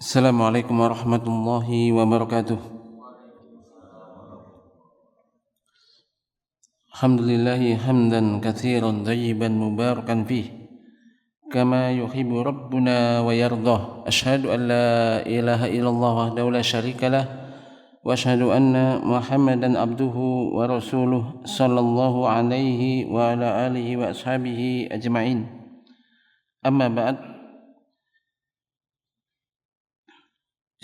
Assalamualaikum warahmatullahi wabarakatuh. Alhamdulillahi hamdan katsiran tayyiban mubarakan fih kama yuhibbu rabbuna wa yardah. Asyhadu an la ilaha illallah wahdahu la syarikalah wa asyhadu anna Muhammadan abduhu wa rasuluh sallallahu alaihi wa ala alihi wa ashabihi ajma'in. Amma ba'd.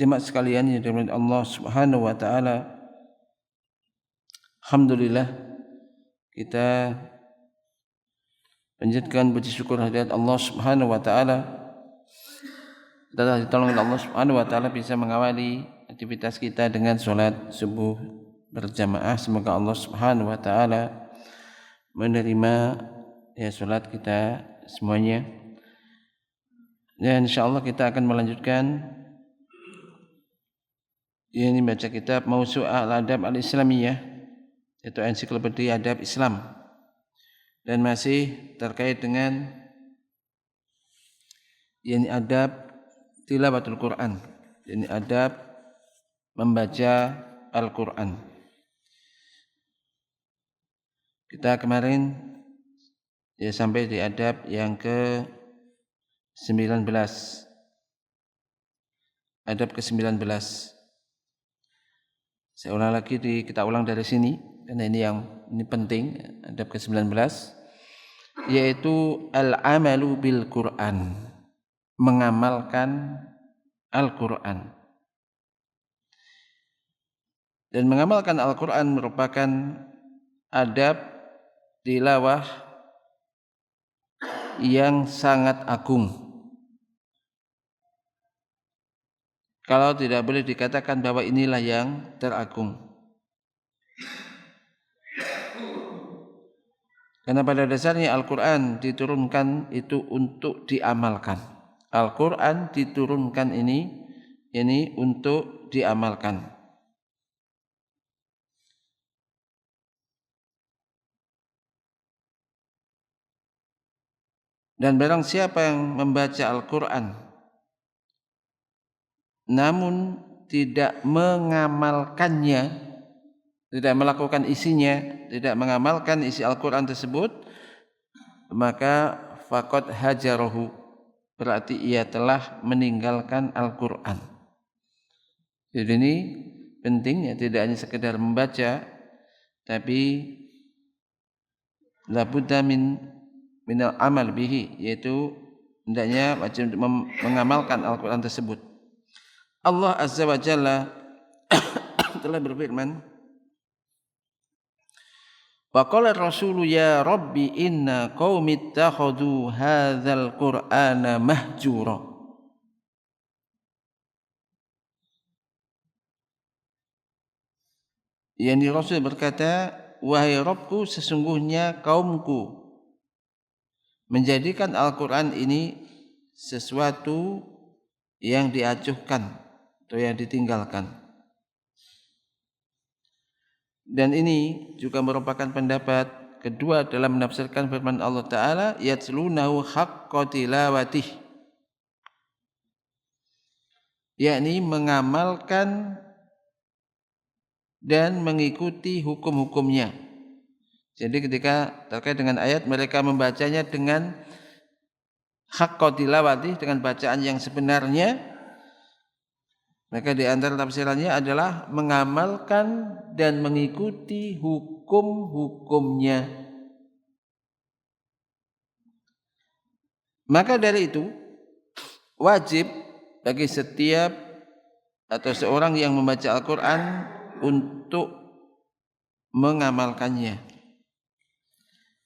Jemaah sekalian yang dirahmati Allah Subhanahu wa taala, alhamdulillah kita panjatkan puji syukur hadirat Allah Subhanahu wa taala. Kita telah ditolong oleh Allah Subhanahu wa taala bisa mengawali aktivitas kita dengan salat subuh berjamaah. Semoga Allah Subhanahu wa taala menerima salat kita semuanya. Dan insyaallah kita akan melanjutkan ini baca kitab Mausu'ah al-Adab al-Islamiyah, yaitu ensiklopedia adab Islam, dan masih terkait dengan ini adab tilawatul Quran, ini adab membaca Al-Quran. Kita kemarin sampai di adab yang ke-19, adab ke-19. Saya ulang lagi, kita ulang dari sini karena ini penting. Adab ke-19 yaitu al-amalu bil Quran, mengamalkan Al-Quran. Dan mengamalkan Al-Quran merupakan adab tilawah yang sangat agung. Kalau tidak boleh dikatakan bahwa inilah yang teragung. Karena pada dasarnya Al-Quran diturunkan itu untuk diamalkan. Al-Quran diturunkan ini untuk diamalkan. Dan barang siapa yang membaca Al-Quran namun tidak mengamalkannya, tidak melakukan isinya, tidak mengamalkan isi Al-Quran tersebut, maka faqad hajarahu, berarti ia telah meninggalkan Al-Quran. Jadi ini penting, tidak hanya sekedar membaca, tapi labudda minal amal bihi, yaitu hendaknya wajib mengamalkan Al-Quran tersebut. Allah Azza wa Jalla telah berfirman, wa qala ar-rasulu ya rabbi inna qaumi ittakhadhu hadzal qur'ana mahjura. Yani Rasul berkata, wahai Rabbku, sesungguhnya kaumku menjadikan Al-Quran ini sesuatu yang diacuhkan atau yang ditinggalkan. Dan ini juga merupakan pendapat kedua dalam menafsirkan firman Allah Ta'ala, yatslunahu haqqa tilawatih, yakni mengamalkan dan mengikuti hukum-hukumnya. Jadi ketika terkait dengan ayat, mereka membacanya dengan haqqa tilawatih, dengan bacaan yang sebenarnya, maka di antara tafsirannya adalah mengamalkan dan mengikuti hukum-hukumnya. Maka dari itu wajib bagi setiap atau seorang yang membaca Al-Quran untuk mengamalkannya,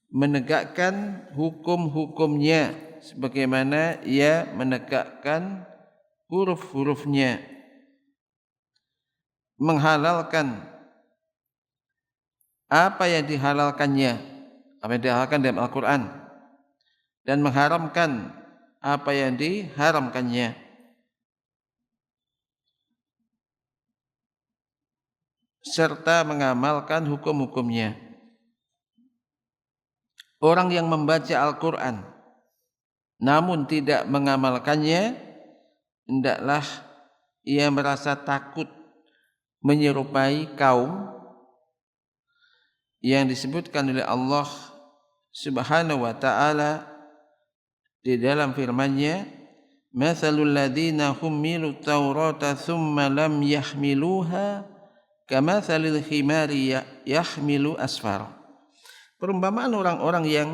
menegakkan hukum-hukumnya sebagaimana ia menegakkan huruf-hurufnya, menghalalkan apa yang dihalalkannya, apa yang dihalalkan dalam Al-Quran, dan mengharamkan apa yang diharamkannya. Serta mengamalkan hukum-hukumnya. Orang yang membaca Al-Quran namun tidak mengamalkannya, hendaklah ia merasa takut menyerupai kaum yang disebutkan oleh Allah Subhanahu wa taala di dalam firman-Nya, "Matsalul ladzina hummilut taurata tsumma lam yahmiluha kamatsalil himari yahmilu asfara." Perumpamaan orang-orang yang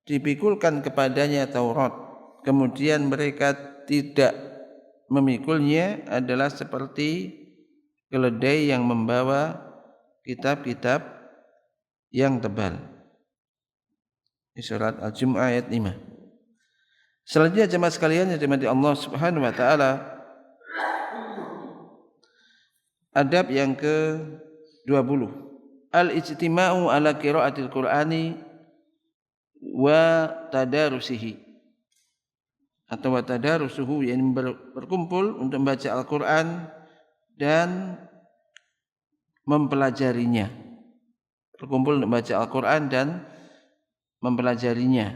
dipikulkan kepadanya Taurat, kemudian mereka tidak memikulnya adalah seperti keledai yang membawa kitab-kitab yang tebal. Di surat Al-Jumu'ah ayat 5. Selanjutnya jemaah sekalian yang dirahmati Allah Subhanahu wa taala, adab yang ke-20. Al-ijtima'u ala qiraatil Qur'ani wa tadarusihi, atau wa tadarusuhu, yang berkumpul untuk membaca Al-Qur'an dan mempelajarinya. Berkumpul untuk membaca Al-Qur'an dan mempelajarinya.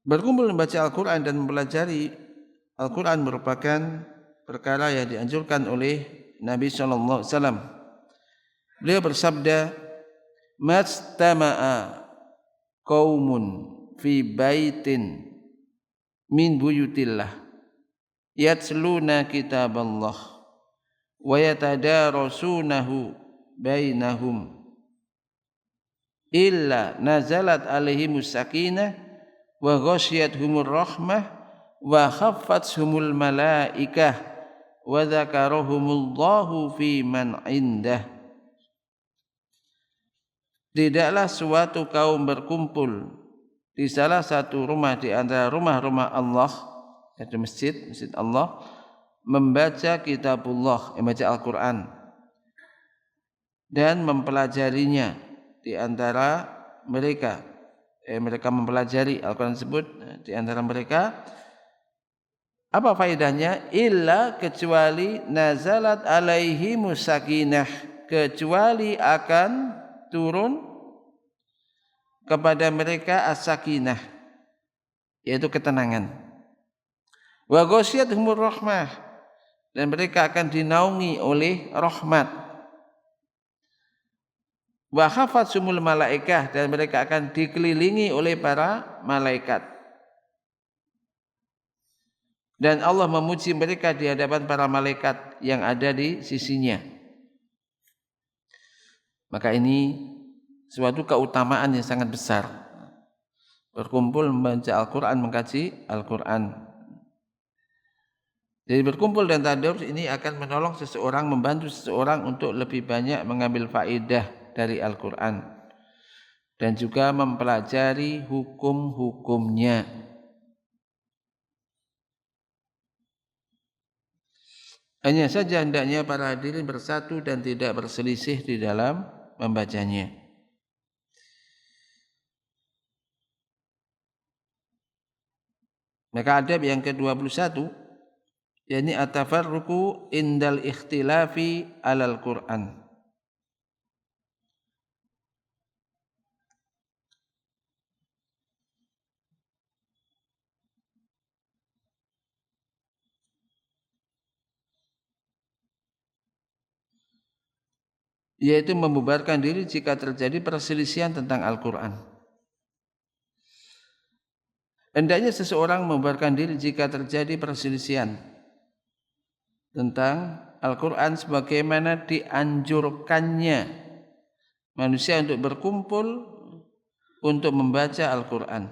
Berkumpul membaca Al-Qur'an dan mempelajari Al-Qur'an merupakan perkara yang dianjurkan oleh Nabi sallallahu alaihi wasallam. Beliau bersabda, "Mastama'a qaumun fi baitin min buyutillah yatsluna kitaballah wa yatadarasunahu bainahum illa nazalat alaihimus sakinah wa ghasyiyatuhumur rahmah wa khaffathumul malaikah wa dzakarahumullahu fi man indah." Tidaklah suatu kaum berkumpul di salah satu rumah di antara rumah-rumah Allah, yaitu masjid Allah, membaca kitabullah, membaca Al-Quran dan mempelajarinya di antara mereka. Mereka mempelajari Al-Quran tersebut di antara mereka. Apa faedahnya? Illa, kecuali nazalat alaihimus sakinah, kecuali akan turun kepada mereka as-sakinah, yaitu ketenangan. Wa ghasyiyatuhumur rahmah, dan mereka akan dinaungi oleh rahmat. Wa khafatsumul malaikah, dan mereka akan dikelilingi oleh para malaikat. Dan Allah memuji mereka di hadapan para malaikat yang ada di sisinya. Maka ini suatu keutamaan yang sangat besar. Berkumpul membaca Al-Quran, mengkaji Al-Quran. Jadi berkumpul dan tadarus ini akan menolong seseorang, membantu seseorang untuk lebih banyak mengambil faedah dari Al-Quran dan juga mempelajari hukum-hukumnya. Hanya saja hendaknya para hadirin bersatu dan tidak berselisih di dalam membacanya. Maka adab yang ke-21, yakni at-tafarruqu indal ikhtilafi alal Qur'an. Yaitu membubarkan diri jika terjadi perselisihan tentang Al-Quran. Hendaknya seseorang membubarkan diri jika terjadi perselisihan tentang Al-Quran, sebagaimana dianjurkannya manusia untuk berkumpul untuk membaca Al-Quran.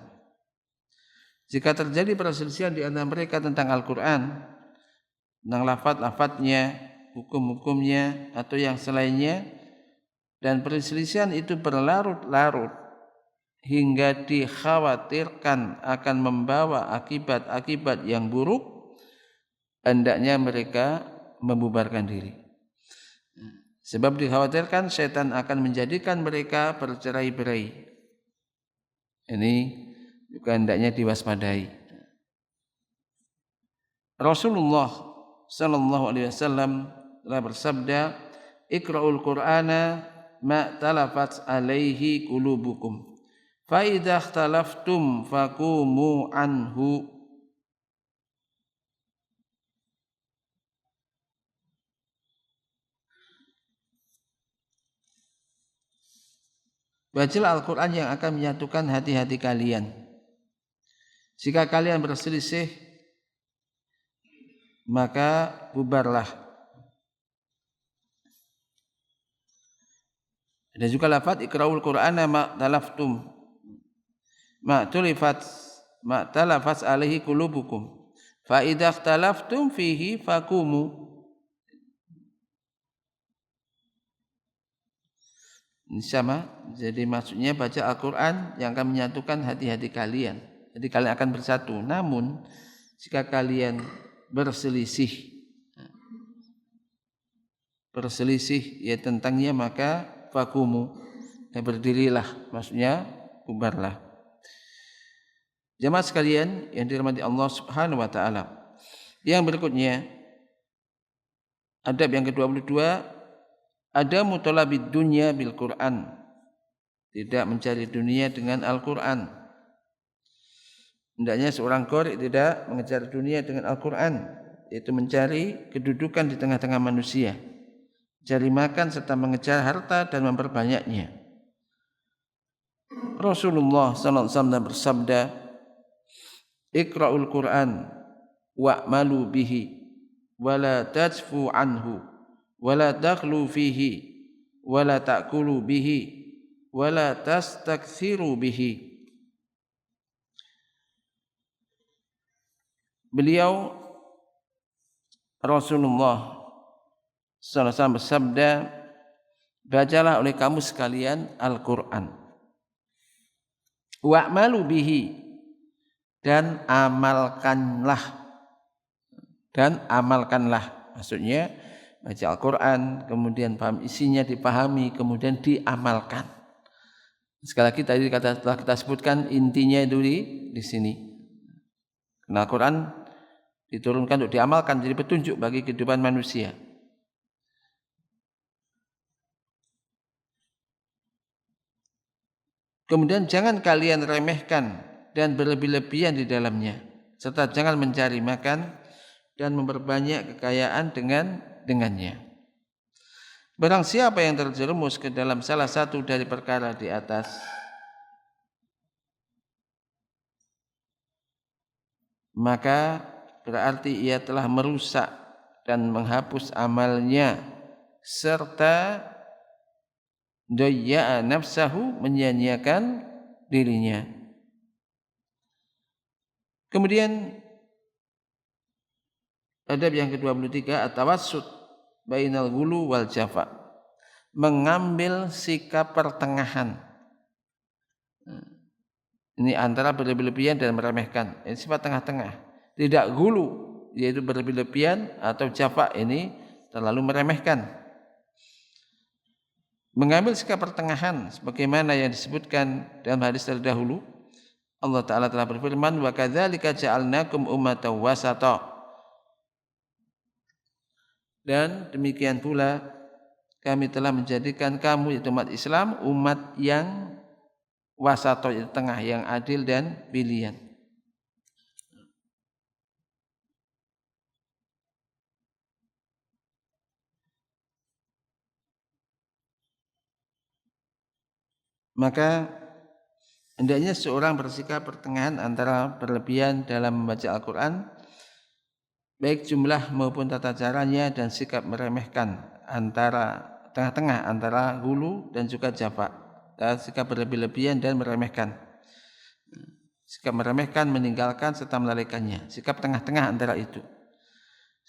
Jika terjadi perselisihan di antara mereka tentang Al-Quran, tentang lafaz-lafaznya, hukum-hukumnya, atau yang selainnya, dan perselisihan itu berlarut-larut hingga dikhawatirkan akan membawa akibat-akibat yang buruk, hendaknya mereka membubarkan diri. Sebab dikhawatirkan setan akan menjadikan mereka bercerai-berai. Ini juga hendaknya diwaspadai. Rasulullah sallallahu alaihi wasallam telah bersabda, "Iqra'ul Qur'ana ma talafat alaihi qulubukum. Fa idza ikhtalaftum faqumu anhu." Bacalah Al-Quran yang akan menyatukan hati-hati kalian. Jika kalian berselisih, maka bubarlah. Ada juga lafaz iqra'ul Qur'ana ma'talaftum. Ma'talafat alaihi qulubukum. Fa idza ikhtalaftum fihi faqumu. Ini sama, jadi maksudnya baca Al-Quran yang akan menyatukan hati-hati kalian. Jadi kalian akan bersatu. Namun jika kalian berselisih ya tentangnya, maka fakumu, dan berdirilah, maksudnya bubarlah. Jamaah sekalian yang dirahmati Allah Subhanahu wa taala. Yang berikutnya, adab yang ke-22, ada mutalabid dunya bil Quran, tidak mencari dunia dengan Al-Quran. Hendaknya seorang qari tidak mengejar dunia dengan Al-Quran, yaitu mencari kedudukan di tengah-tengah manusia, cari makan serta mengejar harta dan memperbanyaknya. Rasulullah sallallahu alaihi wasallam bersabda, "Iqra'ul Quran wa'malu bihi wa la tajfu anhu wala taghlu fihi wala ta'kulu bihi wala tastakthiru bihi." Beliau Rasulullah sallallahu alaihi wasallam bersabda, bacalah oleh kamu sekalian Al-Quran, wa'malu bihi, dan amalkanlah, maksudnya baca Al-Quran, kemudian paham isinya, dipahami, kemudian diamalkan. Sekali lagi tadi telah kita sebutkan intinya itu di sini. Karena Al-Quran diturunkan untuk diamalkan, jadi petunjuk bagi kehidupan manusia. Kemudian jangan kalian remehkan dan berlebih-lebihan di dalamnya, serta jangan mencari makan dan memperbanyak kekayaan dengannya. Barang siapa yang terjerumus ke dalam salah satu dari perkara di atas, maka berarti ia telah merusak dan menghapus amalnya, serta doyya'a nafsahu, menyia-nyiakan dirinya. Kemudian adab yang ke-23, at-tawassut bainal ghulu wal jafa, mengambil sikap pertengahan. Ini antara berlebih-lebihan dan meremehkan. Ini sifat tengah-tengah. Tidak ghulu, yaitu berlebih-lebihan, atau jafa, ini terlalu meremehkan. Mengambil sikap pertengahan sebagaimana yang disebutkan dalam hadis terdahulu. Allah Ta'ala telah berfirman, wa kadzalika ja'alnakum ummatan wasata, dan demikian pula kami telah menjadikan kamu, yaitu umat Islam, umat yang wasata, yaitu tengah, yang adil dan pilihan. Maka hendaknya seorang bersikap pertengahan antara berlebihan dalam membaca Al-Quran, baik jumlah maupun tata caranya, dan sikap meremehkan antara tengah-tengah antara ghulu dan juga jafa, dan sikap berlebih-lebihan dan meremehkan. Sikap meremehkan, meninggalkan serta melalaikannya, sikap tengah-tengah antara itu.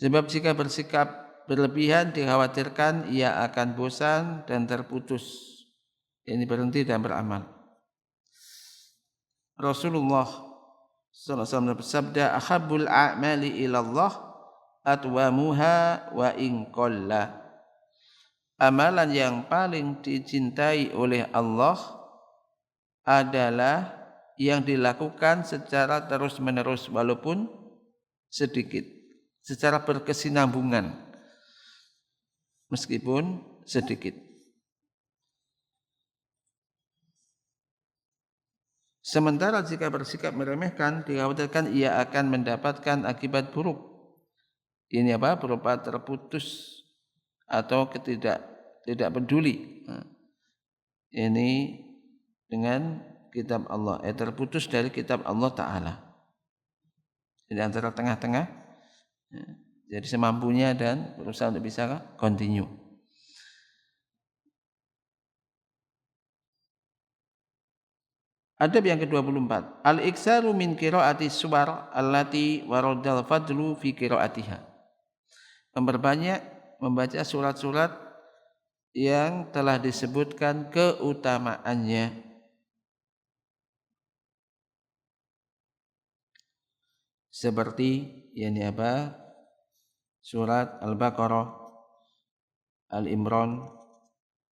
Sebab jika bersikap berlebihan dikhawatirkan ia akan bosan dan terputus, ini berhenti dan beramal. Rasulullah sallallahu alaihi wasallam bersabda, ahabbul a'mali ilallah atwamuha wa in qalla. Amalan yang paling dicintai oleh Allah adalah yang dilakukan secara terus-menerus walaupun sedikit, secara berkesinambungan meskipun sedikit. Sementara jika bersikap meremehkan, dikhawatirkan ia akan mendapatkan akibat buruk. Ini apa? Berupa terputus atau tidak peduli. Ini dengan kitab Allah, terputus dari kitab Allah Ta'ala. Jadi antara tengah-tengah, jadi semampunya dan berusaha untuk bisa continue. Adab yang ke-24, al-iksaru min qiraati suwar allati waradal fadlu fi qiraatiha. Memperbanyak membaca surat-surat yang telah disebutkan keutamaannya. Seperti surat Al-Baqarah, Al-Imran,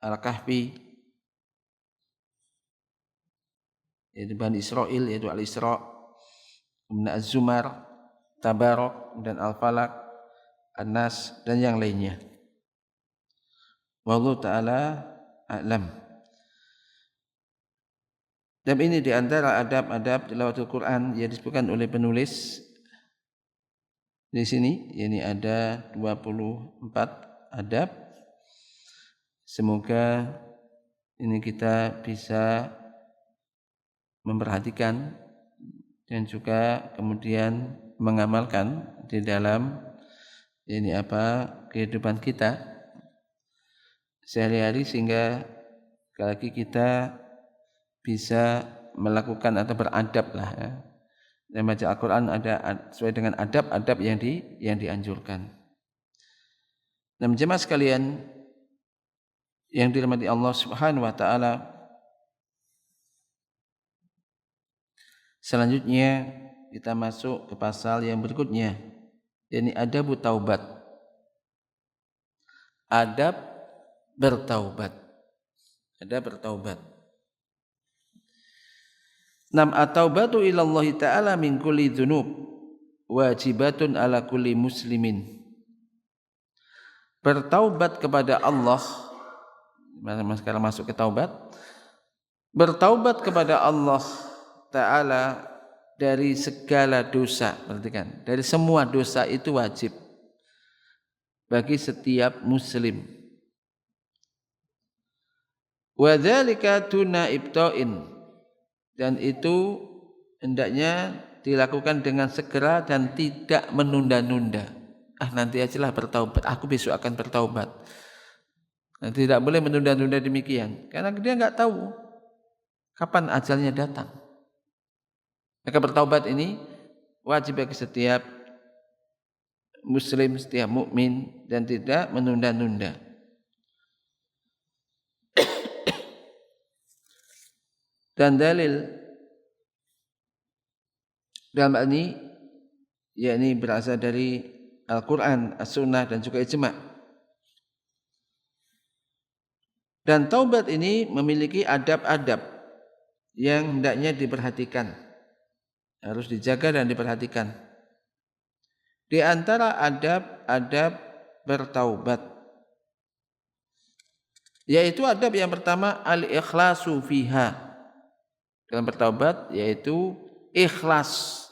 Al-Kahfi, yaitu Bani Israel, yaitu Al-Isra, kemudian Az-Zumar, Tabarak, dan Al-Falaq, An-Nas, dan yang lainnya. Wallahu ta'ala a'lam. Dan ini diantara adab-adab tilawatul Quran yang disebutkan oleh penulis di sini. Ini ada 24 adab. Semoga ini kita bisa memperhatikan dan juga kemudian mengamalkan di dalam kehidupan kita sehari-hari, sehingga sekali lagi kita bisa melakukan atau beradab lah ya. Dan baca Al-Quran ada sesuai dengan adab-adab yang dianjurkan. Dan jemaah sekalian yang dirahmati Allah Subhanahu wa taala, selanjutnya kita masuk ke pasal yang berikutnya, yakni adab taubat. Adab bertaubat. Adab bertaubat. Nam at-taubatu ila Allah Ta'ala min kulli dzunub wajibatun ala kulli muslimin. Bertaubat kepada Allah, sekarang masuk ke taubat. Bertaubat kepada Allah Ta'ala dari segala dosa, perhatikan, dari semua dosa itu wajib bagi setiap muslim. Wa dzalika tuna ibta'in, dan itu hendaknya dilakukan dengan segera dan tidak menunda-nunda. Nanti ajalah bertaubat, aku besok akan bertaubat. Dan tidak boleh menunda-nunda demikian, karena dia enggak tahu kapan ajalnya datang. Maka bertaubat ini wajib bagi setiap muslim, setiap mukmin, dan tidak menunda-nunda. Dan dalil dalam hal ini yakni berasal dari Al-Quran, As-Sunnah, dan juga ijma'. Dan taubat ini memiliki adab-adab yang hendaknya diperhatikan, harus dijaga dan diperhatikan. Di antara adab-adab bertaubat, yaitu adab yang pertama al-ikhlasu fiha. Dalam bertaubat, yaitu ikhlas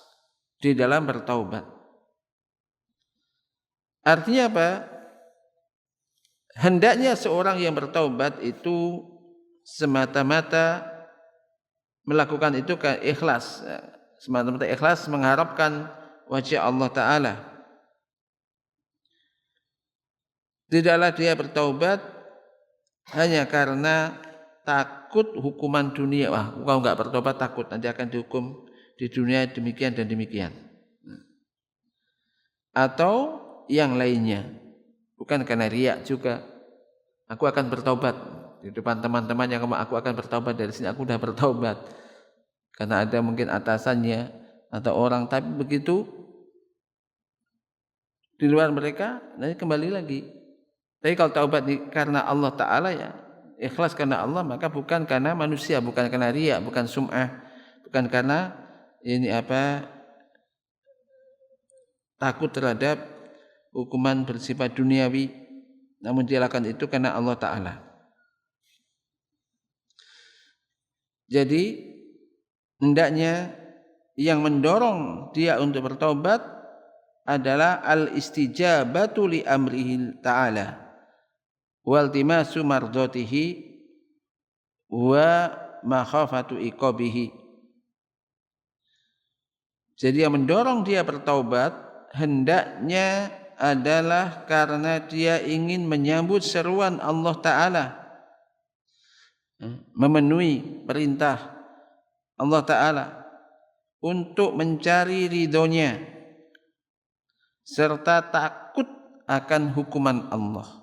di dalam bertaubat. Artinya apa? Hendaknya seorang yang bertaubat itu semata-mata melakukan itu ke ikhlas, semata-mata ikhlas mengharapkan wajah Allah Ta'ala. Tidaklah dia bertaubat hanya karena takut hukuman dunia. Kau enggak bertobat, takut nanti akan dihukum di dunia demikian dan demikian. Atau yang lainnya. Bukan karena riya juga. Aku akan bertobat di depan teman-teman yang aku akan bertobat, dari sini aku sudah bertobat. Karena ada mungkin atasannya atau orang, tapi begitu di luar mereka, nanti kembali lagi. Tapi kalau taubat karena Allah Ta'ala, ya ikhlas karena Allah, maka bukan karena manusia, bukan karena riya, bukan sum'ah, bukan karena takut terhadap hukuman bersifat duniawi, namun dia lakukan itu karena Allah Ta'ala. Jadi hendaknya yang mendorong dia untuk bertaubat adalah al-istijabatu li amrihi ta'ala wal timasu mardatihi wa makhafatu iqabihi. Jadi yang mendorong dia bertaubat hendaknya adalah karena dia ingin menyambut seruan Allah Ta'ala, memenuhi perintah Allah Ta'ala untuk mencari ridhonya serta takut akan hukuman Allah.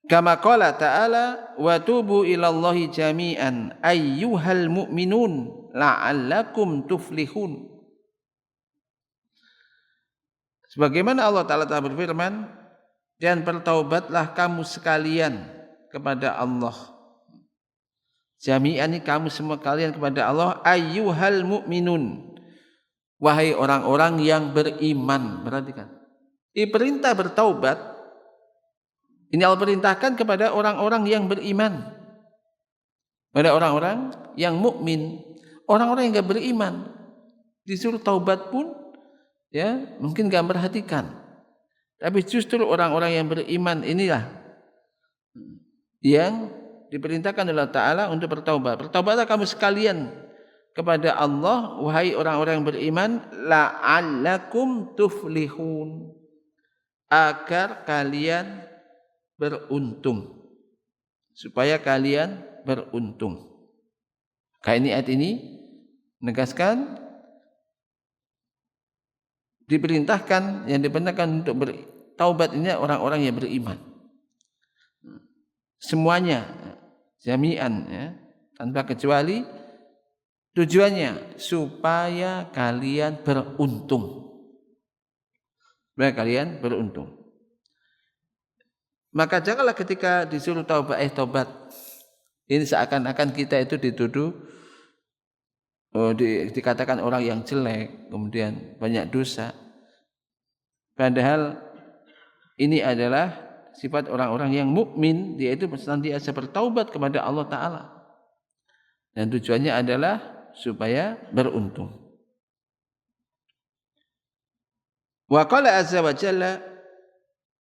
Kama qala ta'ala wa tubu ilallahi jami'an ayyuhal mu'minun la'allakum tuflihun. Sebagaimana Allah Ta'ala telah berfirman, dan bertaubatlah kamu sekalian kepada Allah. Jami'an ini kamu semua kalian kepada Allah, ayyuhal mu'minun, wahai orang-orang yang beriman. Perhatikan, diperintah bertaubat. Ini Allah perintahkan kepada orang-orang yang beriman, pada orang-orang yang mukmin. Orang-orang yang enggak beriman disuruh taubat pun ya mungkin enggak perhatikan. Tapi justru orang-orang yang beriman inilah yang diperintahkan oleh Allah Ta'ala untuk bertaubat. Bertaubatlah kamu sekalian kepada Allah, wahai orang-orang yang beriman, la'allakum tuflihun, agar kalian beruntung, supaya kalian beruntung. Ayat ini menegaskan diperintahkan, yang diperintahkan untuk bertaubat ini orang-orang yang beriman. Semuanya, jami'an ya, tanpa kecuali, tujuannya supaya kalian beruntung. Supaya kalian beruntung. Maka janganlah ketika disuruh taubat, ini seakan-akan kita itu dituduh, dikatakan orang yang jelek, kemudian banyak dosa. Padahal ini adalah sifat orang-orang yang mukmin, yaitu senantiasa bertaubat kepada Allah Ta'ala. Dan tujuannya adalah supaya beruntung. Wa qala azza wa jalla,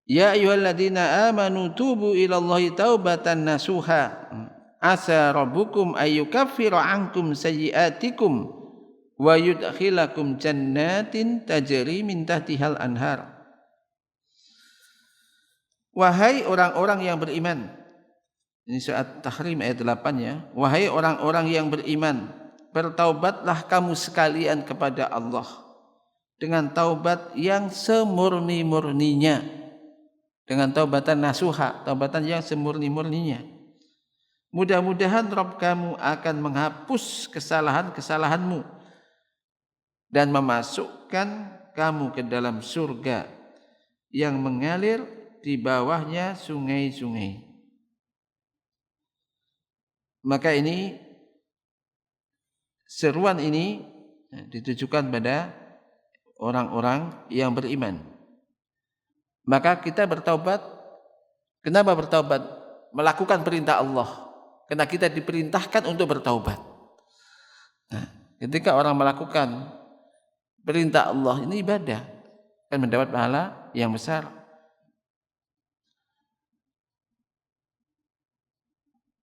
ya ayyuhalladzina amanu tubu ilallahi taubatan nasuha asa rabbukum ayyukaffiru ankum sayyi'atikum wa yudkhilakum jannatin tajri min tahtihal anhar. Wahai orang-orang yang beriman, ini surat Tahrim ayat 8 ya. Wahai orang-orang yang beriman, bertaubatlah kamu sekalian kepada Allah dengan taubat yang semurni-murninya, dengan taubatan nasuha, taubatan yang semurni-murninya. Mudah-mudahan Rabb kamu akan menghapus kesalahan-kesalahanmu dan memasukkan kamu ke dalam surga yang mengalir di bawahnya sungai-sungai. Maka ini, seruan ini ditujukan pada orang-orang yang beriman. Maka kita bertaubat. Kenapa bertaubat? Melakukan perintah Allah. Karena kita diperintahkan untuk bertaubat. Nah, ketika orang melakukan perintah Allah, ini ibadah, akan mendapat pahala yang besar.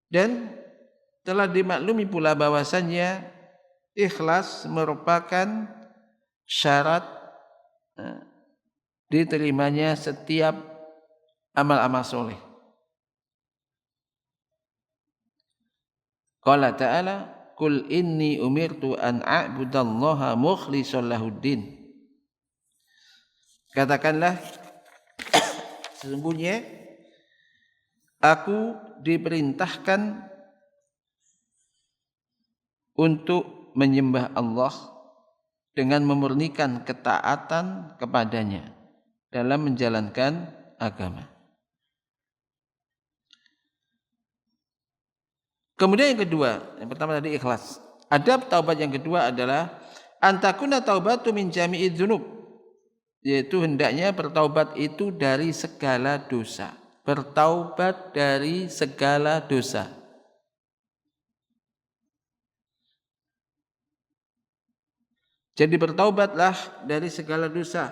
Dan telah dimaklumi pula bahwasannya ikhlas merupakan syarat diterimanya setiap amal-amal soleh. Qala ta'ala, Qul inni umirtu an a'budallaha mukhlishan lahuddin. Katakanlah, sesungguhnya aku diperintahkan untuk menyembah Allah dengan memurnikan ketaatan kepadanya dalam menjalankan agama. Kemudian yang kedua, yang pertama tadi ikhlas. Adab taubat yang kedua adalah antakuna taubatu min jami'id dzunub, yaitu hendaknya bertaubat itu dari segala dosa. Bertaubat dari segala dosa. Jadi bertaubatlah dari segala dosa.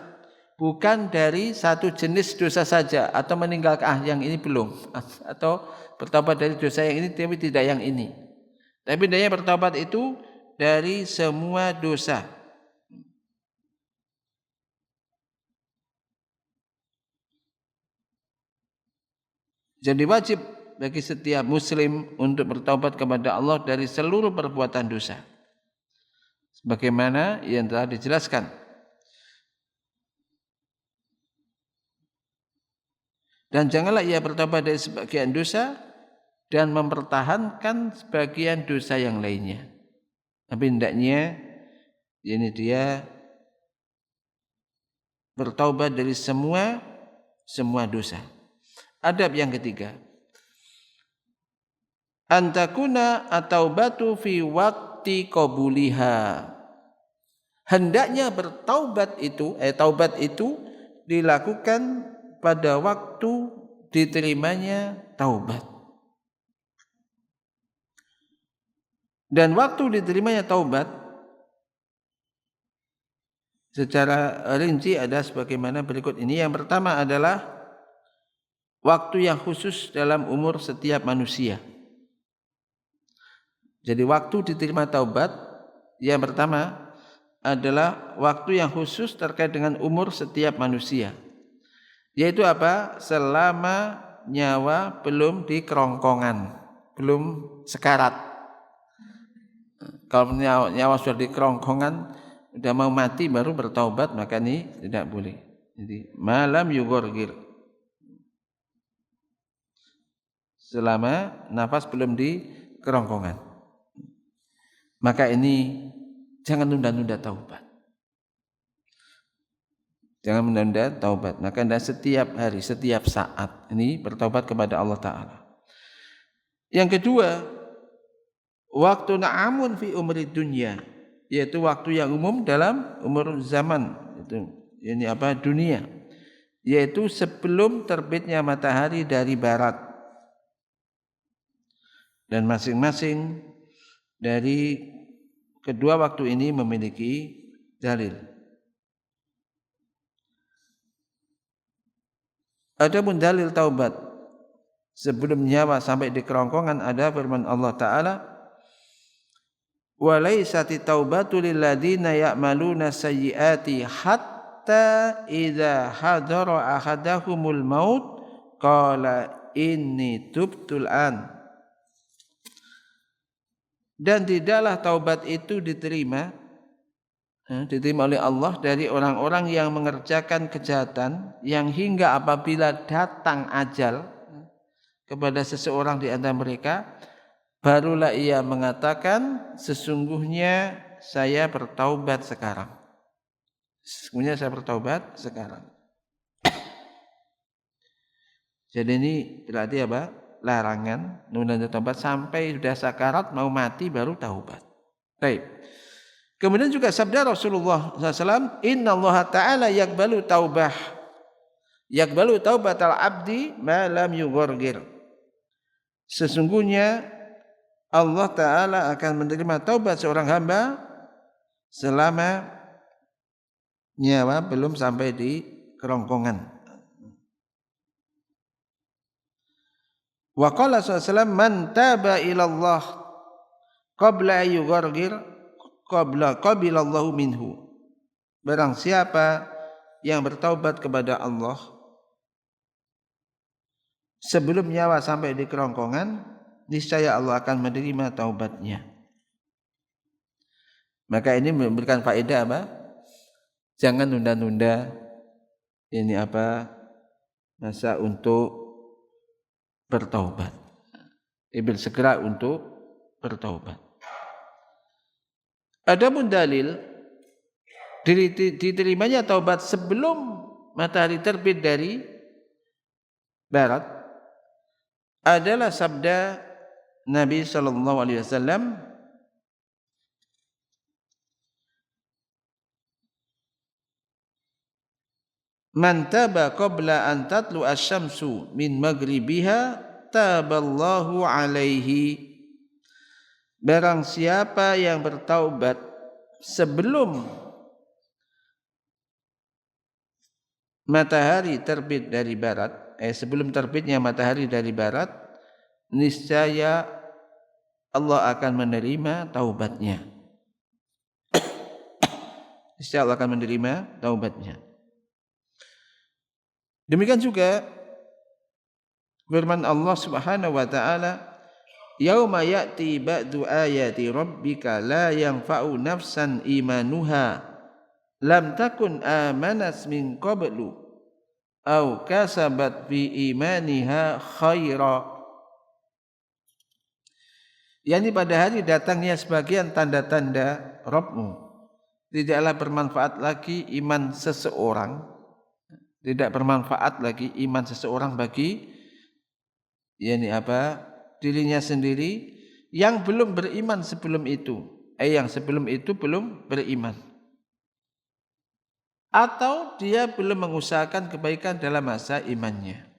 bukan dari satu jenis dosa saja atau meninggalkan yang ini belum, atau bertaubat dari dosa yang ini tapi tidak yang ini. Tapi daya bertaubat itu dari semua dosa. Jadi wajib bagi setiap muslim untuk bertaubat kepada Allah dari seluruh perbuatan dosa. Sebagaimana yang telah dijelaskan. Dan janganlah ia bertobat dari sebagian dosa dan mempertahankan sebagian dosa yang lainnya. Tapi hendaknya ini dia bertaubat dari semua dosa. Adab yang ketiga. Antakuna at-taubatu fi waqti qabuliha. Hendaknya bertaubat itu, taubat itu dilakukan pada waktu diterimanya taubat. Dan waktu diterimanya taubat secara rinci ada sebagaimana berikut ini. Yang pertama adalah waktu yang khusus dalam umur setiap manusia. Jadi waktu diterima taubat yang pertama adalah waktu yang khusus terkait dengan umur setiap manusia. Yaitu apa? Selama nyawa belum di kerongkongan, belum sekarat. Kalau nyawa sudah di kerongkongan, sudah mau mati baru bertaubat, maka ini tidak boleh. Jadi malam yugorgir, selama nafas belum di kerongkongan, maka ini jangan nunda-nunda taubat. Jangan menunda taubat. Maka anda setiap hari, setiap saat ini bertaubat kepada Allah Ta'ala. Yang kedua, waktu na'amun fi umri dunya, yaitu waktu yang umum dalam umur zaman itu, ini apa? Dunia, yaitu sebelum terbitnya matahari dari barat. Dan masing-masing dari kedua waktu ini memiliki dalil. Adapun dalil taubat sebelum nyawa sampai di kerongkongan ada firman Allah Ta'ala, walaysati taubatu lilladzina ya'maluna sayyiati hatta idza hadara ahadahumul maut qala inni tubtul an. Dan tidaklah taubat itu diterima oleh Allah dari orang-orang yang mengerjakan kejahatan yang hingga apabila datang ajal kepada seseorang di antara mereka, barulah ia mengatakan, sesungguhnya saya bertaubat sekarang. Sesungguhnya saya bertaubat sekarang. Jadi ini berarti apa? Larangan nunda taubat sampai sudah sakarat mau mati baru taubat. Baik. Kemudian juga sabda Rasulullah SAW, Inna Allah Ta'ala yakbalu taubah, yakbalu taubatal abdi ma lam yugorgir. Sesungguhnya Allah Ta'ala akan menerima taubat seorang hamba selama nyawa belum sampai di kerongkongan. Wa qala SAW, man taba ilallah qabla yugorgir qabilallahu minhu. Barang siapa yang bertaubat kepada Allah sebelum nyawa sampai di kerongkongan, niscaya Allah akan menerima taubatnya. Maka ini memberikan faedah apa? Jangan nunda-nunda ini apa? Masa untuk bertaubat. Ibil segera untuk bertaubat. Adapun dalil diterimanya taubat sebelum matahari terbit dari barat adalah sabda Nabi sallallahu alaihi wasallam, man taba qabla an tatlu asy-syamsu min maghribiha taballahu alaihi. Barang siapa yang bertaubat sebelum matahari terbit dari barat, sebelum terbitnya matahari dari barat, niscaya Allah akan menerima taubatnya. Niscaya Allah akan menerima taubatnya. Demikian juga firman Allah Subhanahu wa taala, yauma ya'ti ba'du ayati rabbika la yanfa'u nafsan imanuha lam takun amanat min qablu aw kasabat fi imaniha khaira. Yani pada hari datangnya sebagian tanda-tanda Rabbmu, tidaklah bermanfaat lagi iman seseorang, tidak bermanfaat lagi iman seseorang bagi dirinya sendiri yang belum beriman sebelum itu, yang sebelum itu belum beriman, atau dia belum mengusahakan kebaikan dalam masa imannya.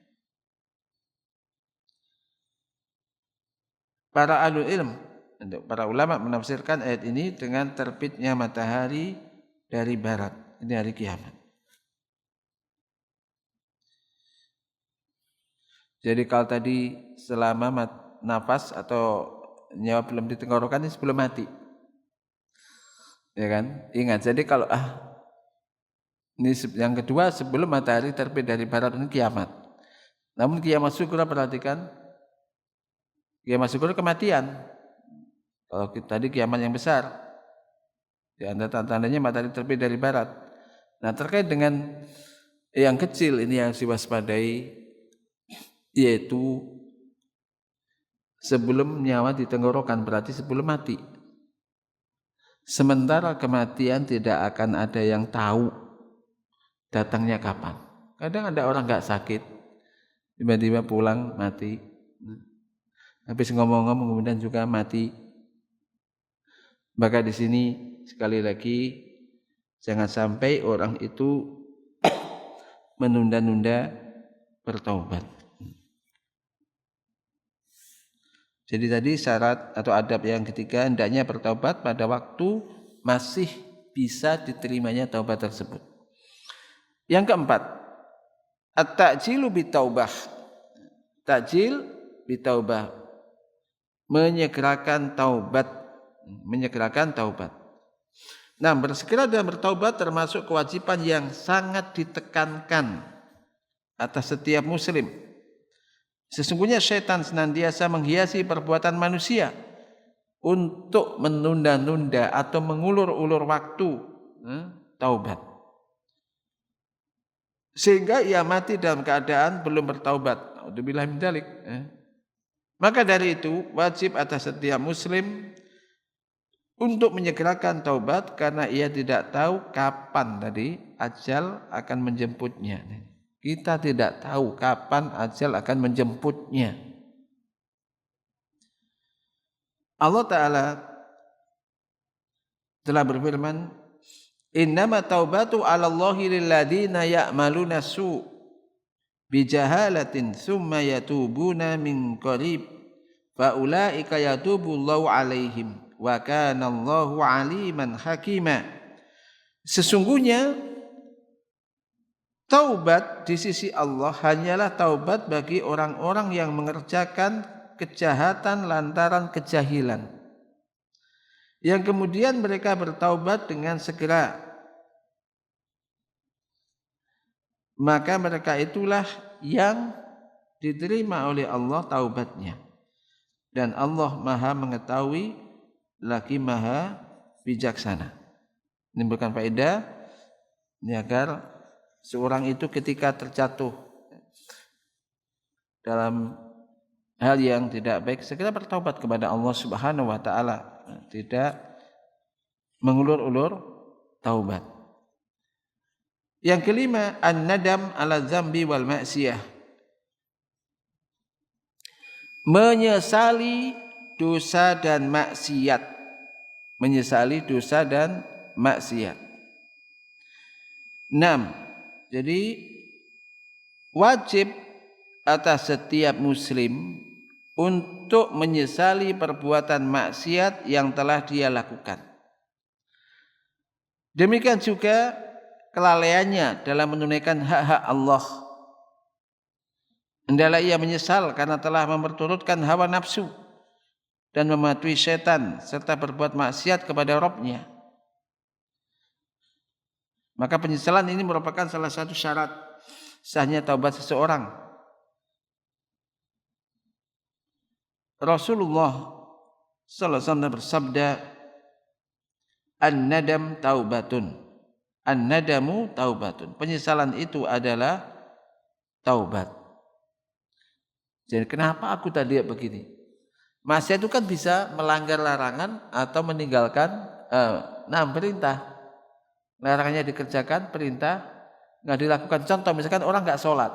Para ahlul ilm, para ulama menafsirkan ayat ini dengan terbitnya matahari dari barat. Ini hari kiamat. Jadi kalau tadi selama nafas atau nyawa belum di tenggorokan ini sebelum mati, ya kan? Ingat. Jadi kalau ini yang kedua sebelum matahari terbit dari barat ini kiamat. Namun kiamat syukur, perhatikan, kiamat syukur kematian. Kalau tadi kiamat yang besar, di antara tandanya matahari terbit dari barat. Nah, terkait dengan yang kecil ini yang diwaspadai, yaitu sebelum nyawa di tenggorokan, berarti sebelum mati. Sementara kematian tidak akan ada yang tahu datangnya kapan. Kadang ada orang enggak sakit, tiba-tiba pulang mati. Habis ngomong-ngomong kemudian juga mati. Maka di sini sekali lagi jangan sampai orang itu menunda-nunda bertaubat. Jadi tadi syarat atau adab yang ketiga, hendaknya bertaubat pada waktu masih bisa diterimanya taubat tersebut. Yang keempat, at-ta'jilu bitaubah. Ta'jil bitaubah, menyegerakan taubat, Nah, bersegera dan bertaubat termasuk kewajiban yang sangat ditekankan atas setiap muslim. Sesungguhnya syaitan senantiasa menghiasi perbuatan manusia untuk menunda-nunda atau mengulur-ulur waktu taubat, sehingga ia mati dalam keadaan belum bertaubat. A'udzubillahi min dzalik. Maka dari itu wajib atas setiap muslim untuk menyegerakan taubat, karena ia tidak tahu kapan tadi ajal akan menjemputnya. Kita tidak tahu kapan ajal akan menjemputnya. Allah Ta'ala telah berfirman, innama taubatu 'alallahi lilladzina ya'maluna su' bijahalatin tsumma yatubuna min qarib fa ulaika yatubullahu 'alaihim wa kanallahu 'aliman hakima. Sesungguhnya taubat di sisi Allah hanyalah taubat bagi orang-orang yang mengerjakan kejahatan lantaran kejahilan, yang kemudian mereka bertaubat dengan segera. Maka mereka itulah yang diterima oleh Allah taubatnya. Dan Allah Maha mengetahui lagi Maha bijaksana. Ini bukan faedah agar seorang itu ketika terjatuh dalam hal yang tidak baik segera bertaubat kepada Allah Subhanahu wa taala, tidak mengulur-ulur taubat. Yang kelima, an-nadam ala dzambi wal ma'siyah, menyesali dosa dan maksiat. Menyesali dosa dan maksiat. 6. Jadi wajib atas setiap muslim untuk menyesali perbuatan maksiat yang telah dia lakukan. Demikian juga kelalaiannya dalam menunaikan hak-hak Allah. Hendaklah ia menyesal karena telah memperturutkan hawa nafsu dan mematuhi setan serta berbuat maksiat kepada Rabb-Nya. Maka penyesalan ini merupakan salah satu syarat sahnya taubat seseorang. Rasulullah sallallahu alaihi wasallam bersabda, "An-nadam taubatun." An-nadamu taubatun. Penyesalan itu adalah taubat. Jadi kenapa aku tadi begini? Maksiat itu kan bisa melanggar larangan atau meninggalkan perintah. Larangannya dikerjakan, perintah nggak dilakukan. Contoh misalkan orang nggak sholat.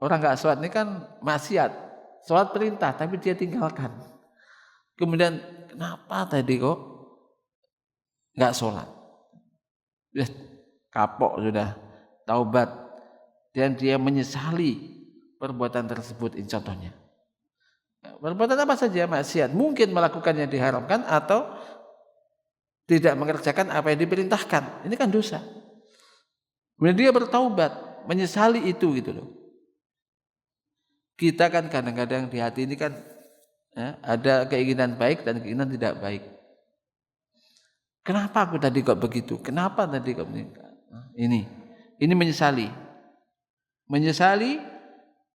Orang nggak sholat ini kan maksiat. Sholat perintah tapi dia tinggalkan. Kemudian kenapa tadi kok nggak sholat? Sudah kapok, sudah taubat, dan dia menyesali perbuatan tersebut. Ini contohnya. Perbuatan apa saja maksiat, mungkin melakukan yang diharamkan atau tidak mengerjakan apa yang diperintahkan. Ini kan dosa. Kemudian dia bertaubat, menyesali itu gitu loh. Kita kan kadang-kadang di hati ini kan ada keinginan baik dan keinginan tidak baik. Kenapa aku tadi kok begitu? Kenapa tadi kok meninggal? Ini menyesali. Menyesali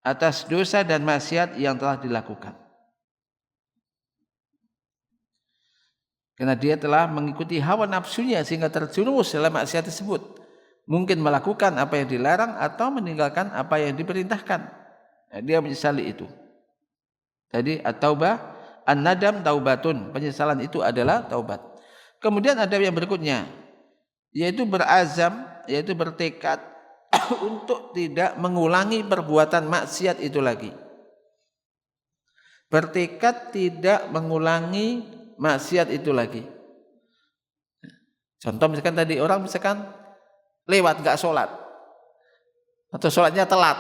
atas dosa dan maksiat yang telah dilakukan. Karena dia telah mengikuti hawa nafsunya sehingga terjerumus dalam maksiat tersebut. Mungkin melakukan apa yang dilarang atau meninggalkan apa yang diperintahkan. Dia menyesali itu. Jadi at-taubah, an-nadam taubatun. Penyesalan itu adalah taubat. Kemudian ada yang berikutnya, yaitu berazam, yaitu bertekad untuk tidak mengulangi perbuatan maksiat itu lagi. Bertekad tidak mengulangi maksiat itu lagi. Contoh misalkan tadi orang misalkan lewat nggak sholat, atau sholatnya telat,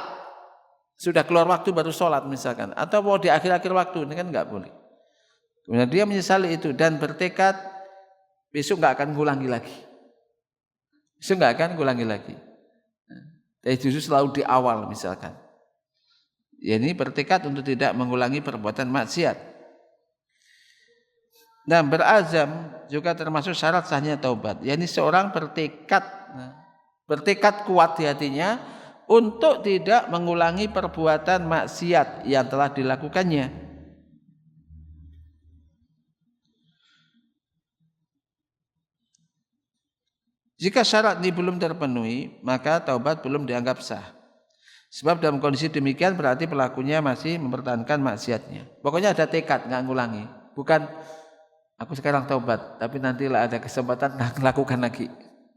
sudah keluar waktu baru sholat misalkan, atau mau di akhir-akhir waktu, ini kan nggak boleh. Kemudian dia menyesali itu dan bertekad besok nggak akan ngulangi lagi. Besok nggak akan ngulangi lagi. Jadi justru selalu di awal misalkan. Ya, ini bertekad untuk tidak mengulangi perbuatan maksiat. Dan berazam juga termasuk syarat sahnya taubat. Yani seorang bertekad kuat di hatinya untuk tidak mengulangi perbuatan maksiat yang telah dilakukannya. Jika syarat ini belum terpenuhi, maka taubat belum dianggap sah. Sebab dalam kondisi demikian berarti pelakunya masih mempertahankan maksiatnya. Pokoknya ada tekad, nggak ngulangi. Bukan aku sekarang taubat, tapi nantilah ada kesempatan lakukan lagi.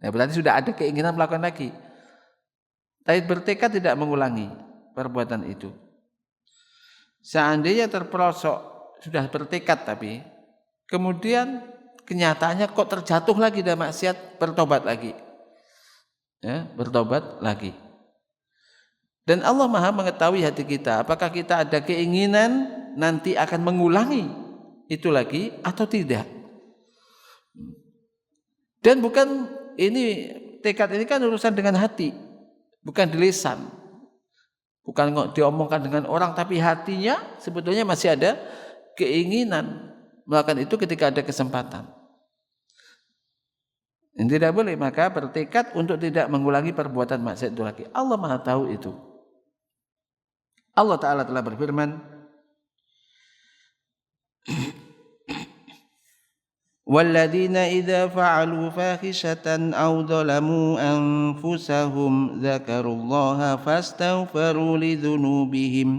Nah, berarti sudah ada keinginan melakukan lagi. Tapi bertekad tidak mengulangi perbuatan itu. Seandainya terperosok, sudah bertekad tapi kemudian kenyataannya kok terjatuh lagi dalam maksiat, bertobat lagi. Ya, bertobat lagi. Dan Allah Maha mengetahui hati kita, apakah kita ada keinginan nanti akan mengulangi itu lagi atau tidak. Dan bukan ini, tekad ini kan urusan dengan hati, bukan di lisan. Bukan kok diomongkan dengan orang, tapi hatinya sebetulnya masih ada keinginan melakukan itu ketika ada kesempatan. Yang tidak boleh, maka bertekad untuk tidak mengulangi perbuatan maksiat itu lagi. Allah Maha tahu itu. Allah Ta'ala telah berfirman, وَالَّذِينَ إِذَا فَعَلُوا فَاحِشَةً أَوْ ظَلَمُوا أَنفُسَهُمْ ذَكَرُوا اللَّهَ فَاسْتَغْفَرُوا لِذُنُوبِهِمْ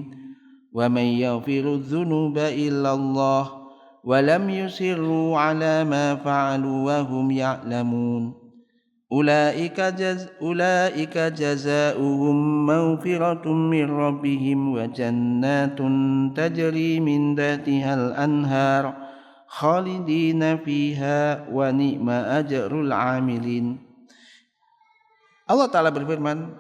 وَمَنْ يَغْفِرُ الذُّنُوبَ إِلَّا اللَّهُ وَلَمْ يُصِرُّوا عَلَى مَا فَعَلُوا وَهُمْ يَعْلَمُونَ أُولَئِكَ جَزَاؤُهُمْ مَغْفِرَةٌ مِّن رَّبِّهِمْ وَجَنَّاتٌ تَجْرِي مِن تَحْتِهَا الْأَنْهَارُ خَالِدِينَ فِيهَا وَنِعْمَ أَجْرُ الْعَامِلِينَ. Allah Ta'ala berfirman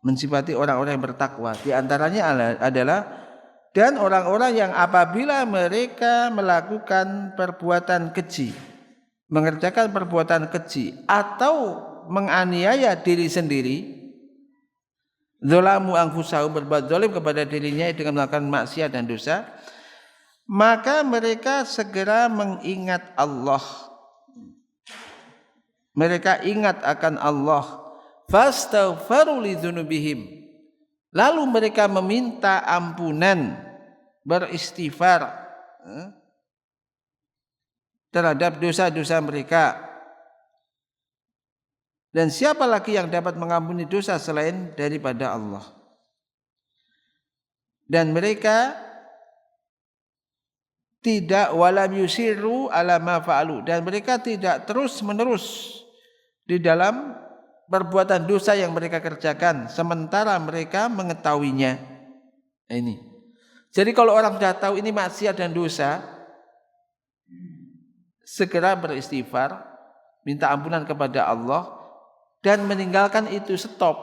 mensifati orang-orang yang bertakwa. Di antaranya adalah dan orang-orang yang apabila mereka melakukan perbuatan keji, mengerjakan perbuatan keji atau menganiaya diri sendiri, zalamu anfusahum, berbuat zalim kepada dirinya dengan melakukan maksiat dan dosa, maka mereka segera mengingat Allah. Mereka ingat akan Allah. Fastaghfaru lidzunubihim. Lalu mereka meminta ampunan, beristighfar terhadap dosa-dosa mereka. Dan siapa lagi yang dapat mengampuni dosa selain daripada Allah? Dan mereka tidak walam yusiru ala ma fa'alu, dan mereka tidak terus-menerus di dalam perbuatan dosa yang mereka kerjakan sementara mereka mengetahuinya. Ini. Jadi kalau orang sudah tahu ini maksiat dan dosa, segera beristighfar, minta ampunan kepada Allah, dan meninggalkan itu, stop.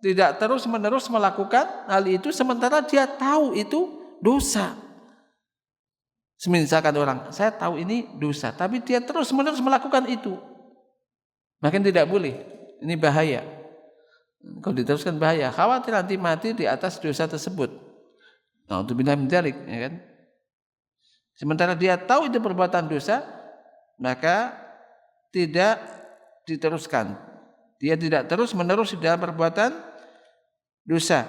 Tidak terus-menerus melakukan hal itu sementara dia tahu itu dosa. Misalkan orang, saya tahu ini dosa, tapi dia terus-menerus melakukan itu, makin tidak boleh. Ini bahaya. Kalau diteruskan bahaya, khawatir nanti mati di atas dosa tersebut. Nah, untuk bilang menjalik, ya kan? Sementara dia tahu itu perbuatan dosa, maka tidak diteruskan. Dia tidak terus-menerus di dalam perbuatan dosa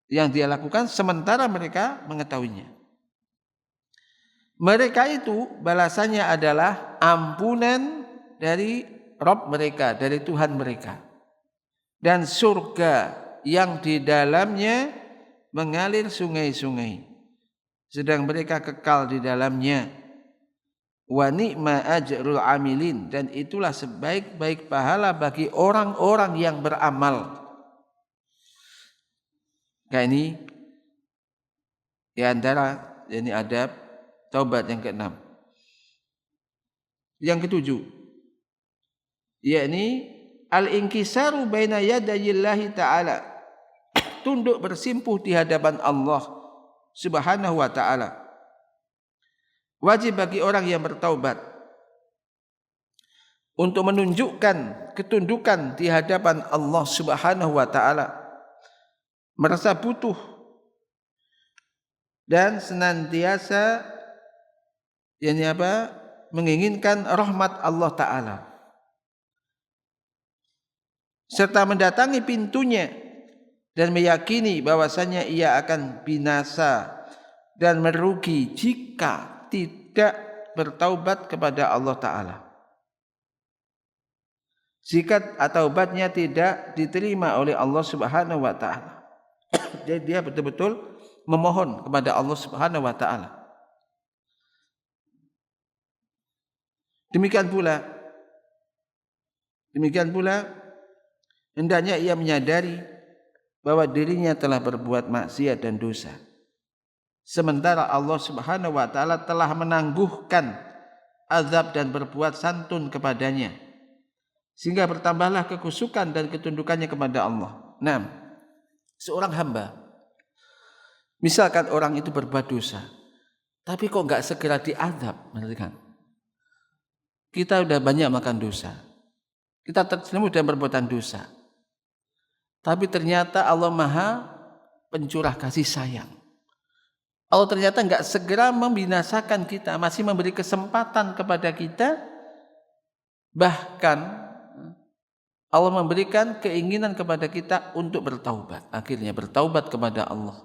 yang dia lakukan sementara mereka mengetahuinya. Mereka itu balasannya adalah ampunan dari Rabb mereka, dari Tuhan mereka, dan surga yang di dalamnya mengalir sungai-sungai, sedang mereka kekal di dalamnya. Wa ni'ma ajrul amilin, dan itulah sebaik-baik pahala bagi orang-orang yang beramal. Kayak ini di antara ini adab taubat yang keenam. Yang ketujuh, yakni al-inkisaru baina yadayillahi ta'ala, tunduk bersimpuh di hadapan Allah Subhanahu wa ta'ala. Wajib bagi orang yang bertaubat untuk menunjukkan ketundukan di hadapan Allah Subhanahu wa ta'ala, merasa butuh dan senantiasa menginginkan rahmat Allah ta'ala, serta mendatangi pintunya dan meyakini bahwasanya ia akan binasa dan merugi jika tidak bertaubat kepada Allah ta'ala. Jika taubatnya tidak diterima oleh Allah Subhanahu wa ta'ala, jadi dia betul-betul memohon kepada Allah Subhanahu wa ta'ala. Demikian pula hendaknya ia menyadari bahwa dirinya telah berbuat maksiat dan dosa, sementara Allah Subhanahu wa ta'ala telah menangguhkan azab dan berbuat santun kepadanya, sehingga bertambahlah kekusukan dan ketundukannya kepada Allah. Nah, seorang hamba, misalkan orang itu berbuat dosa, tapi kok enggak segera diazab, kan? Kita udah banyak makan dosa, kita terjerumus dalam perbuatan dosa, tapi ternyata Allah Maha Pencurah kasih sayang. Allah ternyata enggak segera membinasakan kita, masih memberi kesempatan kepada kita. Bahkan Allah memberikan keinginan kepada kita untuk bertaubat. Akhirnya bertaubat kepada Allah.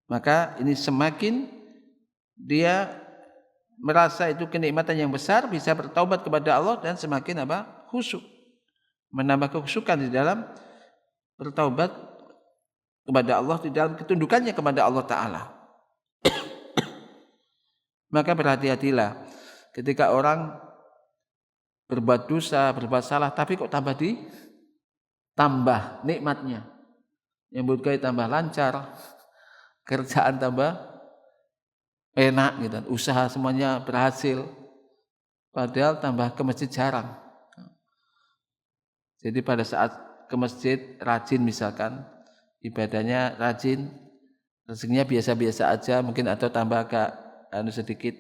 Maka ini semakin dia merasa itu kenikmatan yang besar, bisa bertaubat kepada Allah, dan semakin khusyuk, menambah kekhusyukan di dalam bertaubat kepada Allah, di dalam ketundukannya kepada Allah Ta'ala. Maka berhati-hatilah ketika orang berbuat dosa, berbuat salah, tapi kok tambah nikmatnya, yang buat tambah lancar, kerjaan tambah enak gitu, usaha semuanya berhasil, padahal tambah ke masjid jarang. Jadi pada saat ke masjid rajin, misalkan ibadahnya rajin, rezekinya biasa-biasa aja mungkin, atau tambah agak sedikit,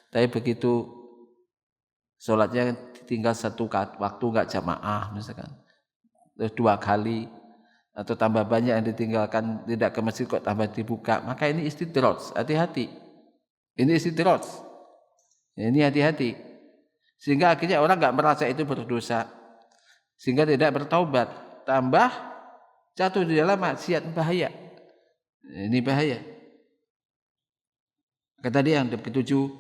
tapi begitu sholatnya tinggal satu waktu nggak jamaah misalkan, terus 2 kali atau tambah banyak yang ditinggalkan tidak ke masjid kok tambah dibuka, maka ini istidraj, hati-hati. Ini istidraj. Ini hati-hati. Sehingga akhirnya orang nggak merasa itu berdosa, sehingga tidak bertaubat, tambah jatuh di dalam maksiat, bahaya. Ini bahaya. Kata dia yang ketujuh,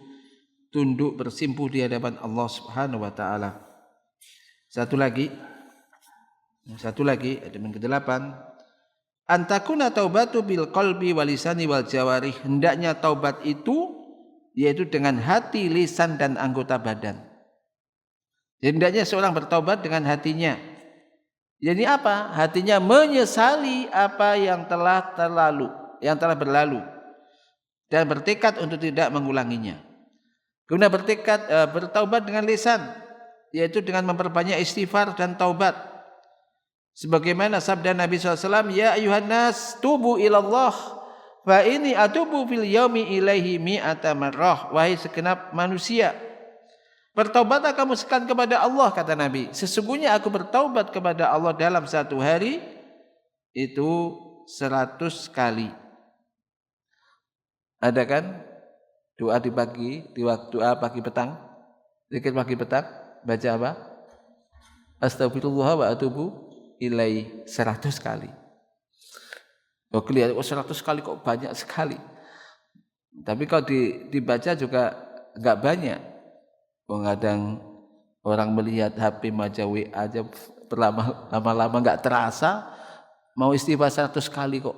tunduk bersimpuh di hadapan Allah Subhanahu wa taala. Satu lagi yang ke-8, antakuna taubatu bil qalbi wal lisani wal jawarih, hendaknya taubat itu yaitu dengan hati, lisan dan anggota badan. Jadi hendaknya seorang bertaubat dengan hatinya. Jadi apa? Hatinya menyesali apa yang telah berlalu dan bertekad untuk tidak mengulanginya. Kemudian bertaubat dengan lisan, yaitu dengan memperbanyak istighfar dan taubat. Sebagaimana sabda Nabi SAW, ya ayuhan nas tubu ilallah fa ini atubu fil yaumi ilaihi mi'ata marrah. Wahai segenap manusia, bertaubatlah kamu sekalian kepada Allah, kata Nabi. Sesungguhnya aku bertaubat kepada Allah dalam satu hari itu 100 kali. Ada kan doa di pagi, doa pagi petang, zikir pagi petang, baca apa? Astagfirullah wa atubu ilai 100 kali. Oh kelihatan 100 kali kok banyak sekali. Tapi kalau dibaca juga enggak banyak. Kadang orang melihat HP baca WA aja lama-lama enggak terasa, mau istighfar 100 kali kok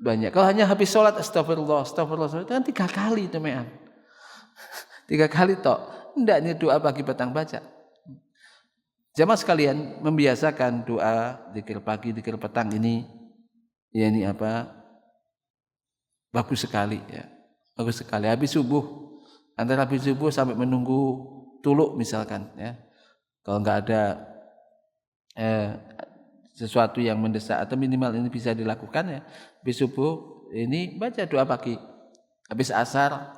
banyak. Kalau hanya habis sholat astagfirullah itu kan 3 kali itu mean. 3 kali tok. Hendaknya doa pagi petang baca. Jamaah sekalian, membiasakan doa zikir pagi, zikir petang ini, ya ini apa? Bagus sekali ya. Bagus sekali. Habis subuh, antara habis subuh sampai menunggu tuluk misalkan ya. Kalau enggak ada sesuatu yang mendesak atau minimal ini bisa dilakukan ya. Habis subuh ini baca doa pagi. Habis asar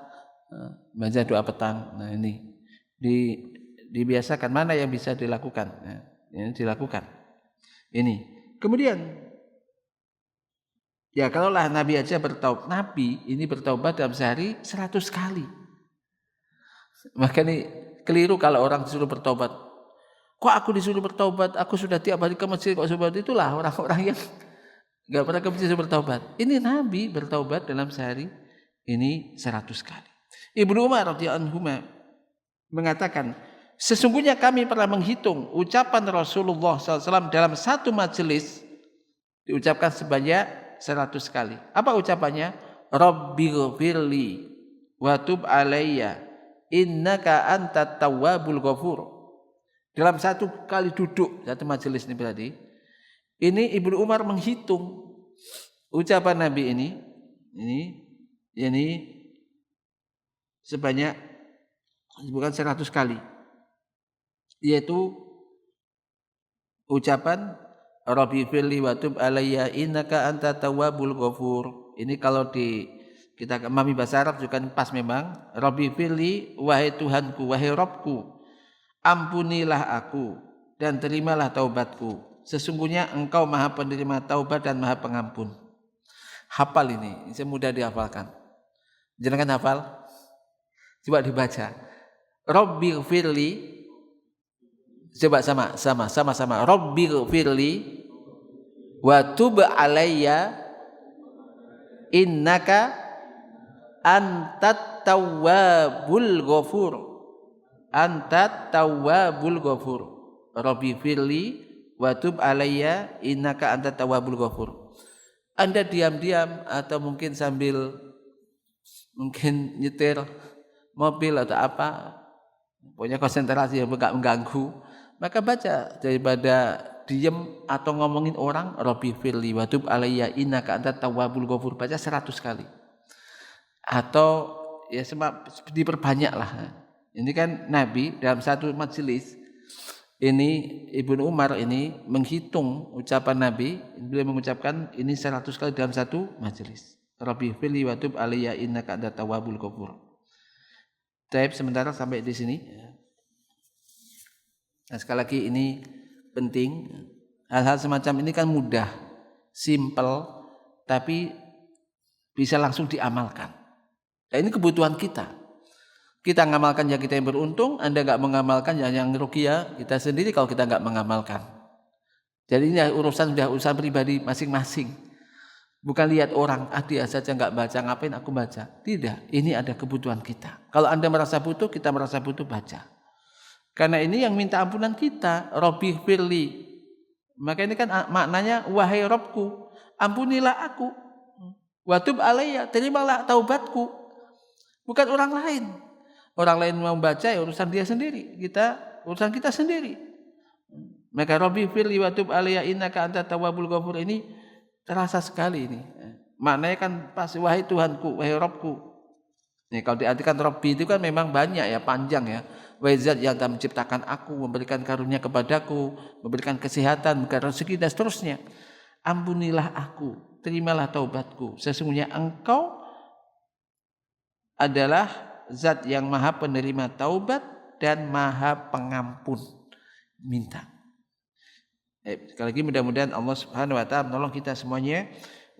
baca doa petang. Nah ini dibiasakan, mana yang bisa dilakukan ya, ini dilakukan ini. Kemudian ya kalaulah Nabi aja bertaubat dalam sehari 100 kali, maka ini keliru kalau orang disuruh bertaubat. Kok aku disuruh bertaubat, aku sudah tiap hari ke masjid kok seperti itulah orang-orang yang enggak pernah ke masjid bertaubat. Ini Nabi bertaubat dalam sehari ini 100 kali. Ibnu Umar radhiyallahu anhu mengatakan, sesungguhnya kami pernah menghitung ucapan Rasulullah SAW dalam satu majelis diucapkan sebanyak 100 kali. Apa ucapannya? Rabbighfirli wa tub alayya innaka antat tawwabul ghafur. Dalam satu kali duduk satu majelis ini berarti ini Ibnu Umar menghitung ucapan Nabi ini sebanyak bukan 100 kali, yaitu ucapan Rabbi firli wa tub alayya innaka anta tawwabul ghafur. Ini kalau kita memahami bahasa Arab juga pas memang. Rabbi firli, wahai Tuhanku, wahai Rabbku, ampunilah aku dan terimalah taubatku. Sesungguhnya Engkau Maha Penerima taubat dan Maha Pengampun. Hafal ini mudah dihafalkan. Jangan hafal? Coba dibaca. Rabbighfirli, coba sama. Rabbighfirli wa tub alayya innaka antat tawwabul ghafur. Antat tawwabul ghafur. Rabbighfirli wa tub alayya innaka antat tawwabul ghafur. Anda diam-diam atau mungkin sambil nyetir mobil atau apa, punya konsentrasi yang enggak mengganggu, maka baca daripada diem atau ngomongin orang. Rabbi firli wa tub alayya innaka antat tawwabul ghafur, baca 100 kali. Atau ya diperbanyaklah. Ini kan Nabi dalam satu majelis ini, Ibnu Umar ini menghitung ucapan Nabi, beliau mengucapkan ini 100 kali dalam satu majelis. Rabbi firli wa tub alayya innaka antat tawwabul ghafur. Taib sementara sampai di sini. Nah, sekali lagi ini penting. Hal-hal semacam ini kan mudah, simple, tapi bisa langsung diamalkan. Nah, ini kebutuhan kita. Kita ngamalkan ya kita yang beruntung, Anda nggak mengamalkan ya yang rugi ya kita sendiri kalau kita nggak mengamalkan. Jadi ini urusan pribadi masing-masing. Bukan lihat orang, dia saja nggak baca, ngapain aku baca. Tidak, ini ada kebutuhan kita. Kalau Anda merasa butuh, kita merasa butuh, baca. Karena ini yang minta ampunan kita, Robbi firli. Maka ini kan maknanya, wahai Robku, ampunilah aku. Watub alayya, terimalah taubatku. Bukan orang lain. Orang lain mau baca ya urusan dia sendiri. Urusan kita sendiri. Maka Robbi firli watub alayya innaka anta tawwabul ghafur ini terasa sekali ini. Maknanya kan pasti wahai Tuhanku, wahai Robku. Nih, kalau diartikan Robbi itu kan memang banyak ya, panjang ya. Wahai Zat yang telah menciptakan aku, memberikan karunia kepadaku, memberikan kesehatan, memberikan rezeki dan seterusnya. Ampunilah aku, terimalah taubatku. Sesungguhnya Engkau adalah Zat yang maha penerima taubat dan maha pengampun. Minta. Sekali lagi mudah-mudahan Allah Subhanahu wa taala menolong kita semuanya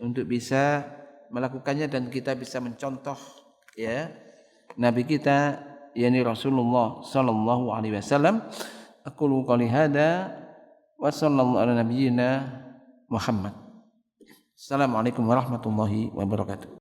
untuk bisa melakukannya dan kita bisa mencontoh ya Nabi kita yakni Rasulullah sallallahu alaihi wasallam. Aqulu qouli hada wa sallallahu ala nabiyyina Muhammad. Assalamualaikum warahmatullahi wabarakatuh.